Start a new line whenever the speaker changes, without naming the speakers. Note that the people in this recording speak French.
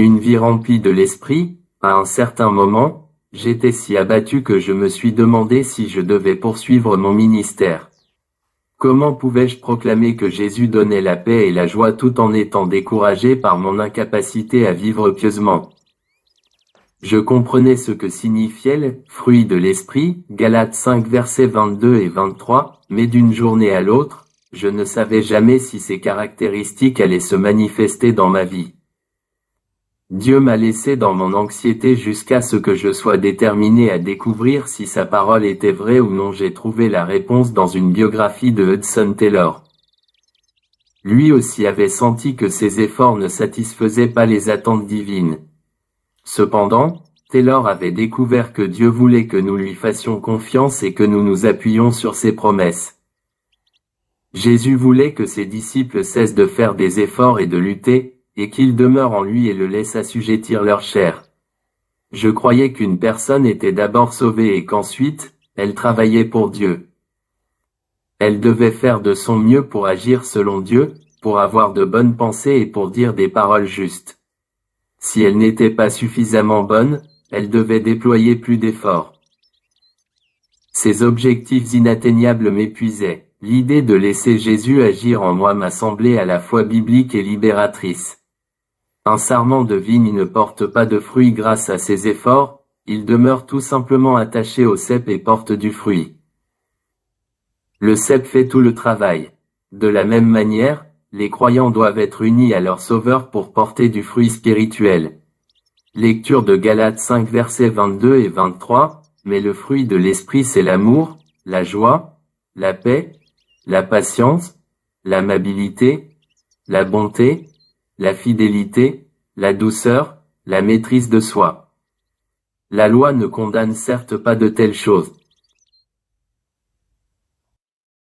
Une vie remplie de l'esprit, à un certain moment, j'étais si abattu que je me suis demandé si je devais poursuivre mon ministère. Comment pouvais-je proclamer que Jésus donnait la paix et la joie tout en étant découragé par mon incapacité à vivre pieusement? Je comprenais ce que signifiait le « fruit de l'esprit » Galates 5 versets 22 et 23, mais d'une journée à l'autre, je ne savais jamais si ces caractéristiques allaient se manifester dans ma vie. Dieu m'a laissé dans mon anxiété jusqu'à ce que je sois déterminé à découvrir si sa parole était vraie ou non. J'ai trouvé la réponse dans une biographie de Hudson Taylor. Lui aussi avait senti que ses efforts ne satisfaisaient pas les attentes divines. Cependant, Taylor avait découvert que Dieu voulait que nous lui fassions confiance et que nous nous appuyions sur ses promesses. Jésus voulait que ses disciples cessent de faire des efforts et de lutter, et qu'ils demeurent en lui et le laissent assujettir leur chair. Je croyais qu'une personne était d'abord sauvée et qu'ensuite, elle travaillait pour Dieu. Elle devait faire de son mieux pour agir selon Dieu, pour avoir de bonnes pensées et pour dire des paroles justes. Si elle n'était pas suffisamment bonne, elle devait déployer plus d'efforts. Ces objectifs inatteignables m'épuisaient. L'idée de laisser Jésus agir en moi m'a semblé à la fois biblique et libératrice. Un sarment de vigne ne porte pas de fruits grâce à ses efforts, il demeure tout simplement attaché au cep et porte du fruit. Le cep fait tout le travail. De la même manière, les croyants doivent être unis à leur Sauveur pour porter du fruit spirituel. Lecture de Galates 5 versets 22 et 23, mais le fruit de l'esprit c'est l'amour, la joie, la paix, la patience, l'amabilité, la bonté, la fidélité, la douceur, la maîtrise de soi. La loi ne condamne certes pas de telles choses.